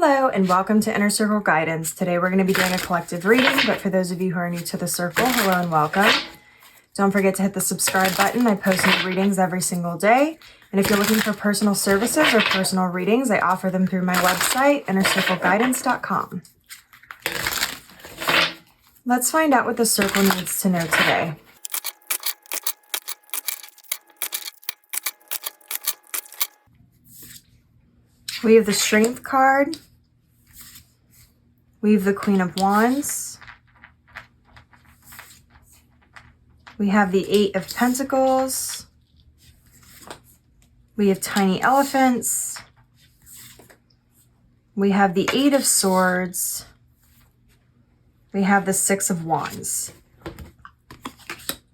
Hello and welcome to Inner Circle Guidance. Today we're going to be doing a collective reading, but for those of you who are new to the circle, hello and welcome. Don't forget to hit the subscribe button. I post new readings every single day. And if you're looking for personal services or personal readings, I offer them through my website, innercircleguidance.com. Let's find out what the circle needs to know today. We have the Strength card. We have the Queen of Wands. We have the Eight of Pentacles. We have Tiny Elephants. We have the Eight of Swords. We have the Six of Wands.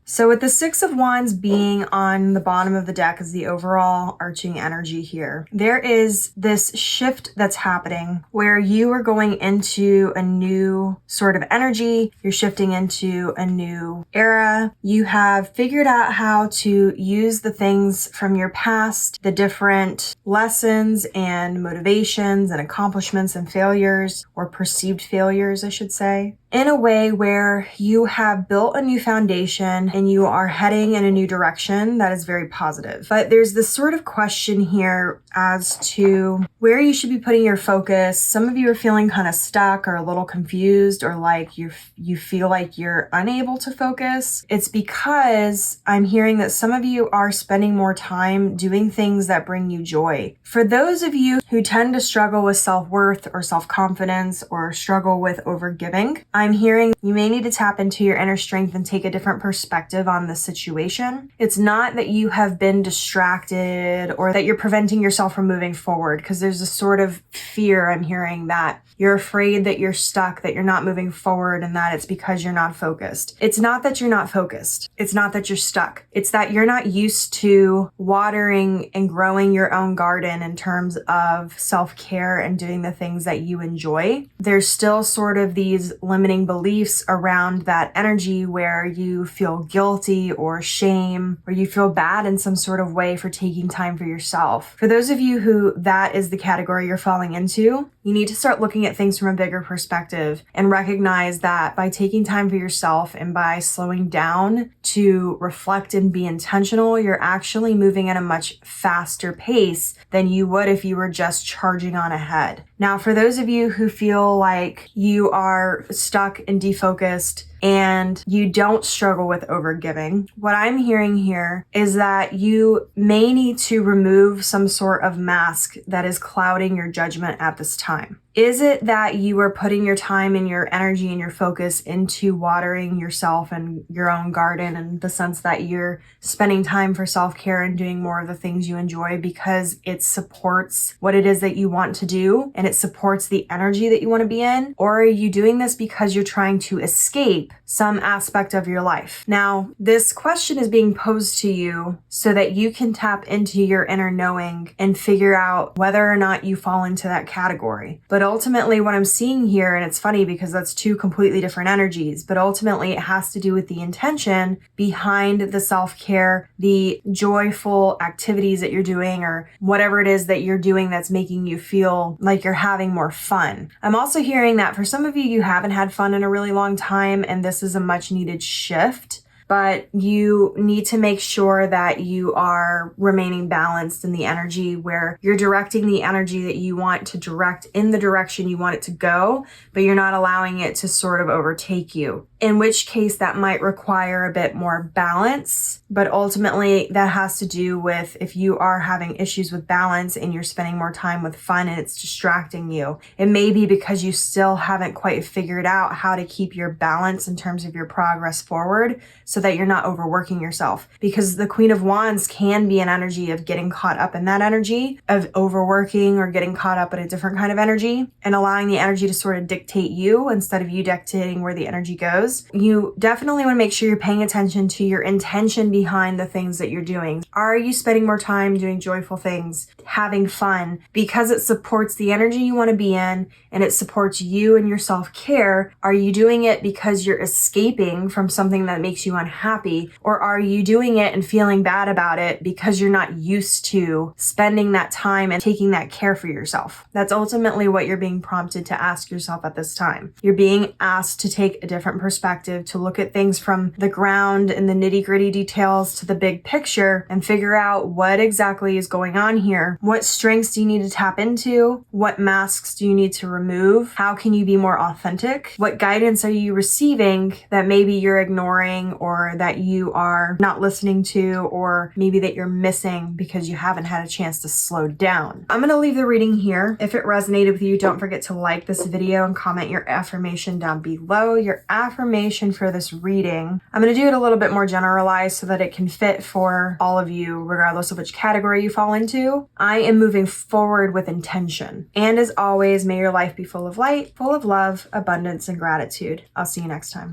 So with the Six of Wands being on the bottom of the deck as the overall arching energy here, there is this shift that's happening where you are going into a new sort of energy. You're shifting into a new era. You have figured out how to use the things from your past, the different lessons and motivations and accomplishments and failures, or perceived failures, I should say, in a way where you have built a new foundation and you are heading in a new direction that is very positive. But there's this sort of question here as to where you should be putting your focus. Some of you are feeling kind of stuck or a little confused, or like you feel like you're unable to focus. It's because I'm hearing that some of you are spending more time doing things that bring you joy. For those of you who tend to struggle with self-worth or self-confidence or struggle with overgiving, I'm hearing you may need to tap into your inner strength and take a different perspective on the situation. It's not that you have been distracted or that you're preventing yourself from moving forward, because there's a sort of fear I'm hearing that you're afraid that you're stuck, that you're not moving forward, and that it's because you're not focused. It's not that you're not focused. It's not that you're stuck. It's that you're not used to watering and growing your own garden in terms of self-care and doing the things that you enjoy. There's still sort of these limiting beliefs around that energy where you feel guilty or shame, or you feel bad in some sort of way for taking time for yourself. For those of you who that is the category you're falling into, you need to start looking at things from a bigger perspective and recognize that by taking time for yourself and by slowing down to reflect and be intentional, you're actually moving at a much faster pace than you would if you were just charging on ahead. Now, for those of you who feel like you are stuck and defocused and you don't struggle with overgiving, what I'm hearing here is that you may need to remove some sort of mask that is clouding your judgment at this time. Is it that you are putting your time and your energy and your focus into watering yourself and your own garden, in the sense that you're spending time for self-care and doing more of the things you enjoy because it supports what it is that you want to do and it supports the energy that you want to be in? Or are you doing this because you're trying to escape some aspect of your life? Now, this question is being posed to you so that you can tap into your inner knowing and figure out whether or not you fall into that category. But ultimately what I'm seeing here, and it's funny because that's two completely different energies, but ultimately it has to do with the intention behind the self-care, the joyful activities that you're doing, or whatever it is that you're doing that's making you feel like you're having more fun. I'm also hearing that for some of you, you haven't had fun in a really long time, and this is a much needed shift. But you need to make sure that you are remaining balanced in the energy where you're directing the energy that you want to direct in the direction you want it to go, but you're not allowing it to sort of overtake you. In which case that might require a bit more balance, but ultimately that has to do with if you are having issues with balance and you're spending more time with fun and it's distracting you. It may be because you still haven't quite figured out how to keep your balance in terms of your progress forward, so that you're not overworking yourself. Because the Queen of Wands can be an energy of getting caught up in that energy, of overworking or getting caught up in a different kind of energy, and allowing the energy to sort of dictate you instead of you dictating where the energy goes. videos, you definitely want to make sure you're paying attention to your intention behind the things that you're doing. Are you spending more time doing joyful things, having fun, because it supports the energy you want to be in and it supports you and your self-care? Are you doing it because you're escaping from something that makes you unhappy? Or are you doing it and feeling bad about it because you're not used to spending that time and taking that care for yourself? That's ultimately what you're being prompted to ask yourself at this time. You're being asked to take a different perspective, to look at things from the ground and the nitty-gritty details to the big picture and figure out what exactly is going on here. What strengths do you need to tap into? What masks do you need to remove? How can you be more authentic? What guidance are you receiving that maybe you're ignoring or that you are not listening to, or maybe that you're missing because you haven't had a chance to slow down? I'm going to leave the reading here. If it resonated with you, don't forget to like this video and comment your affirmation down below. Your affirmation for this reading, I'm going to do it a little bit more generalized so that it can fit for all of you, regardless of which category you fall into. I am moving forward with intention. And as always, may your life be full of light, full of love, abundance, and gratitude. I'll see you next time.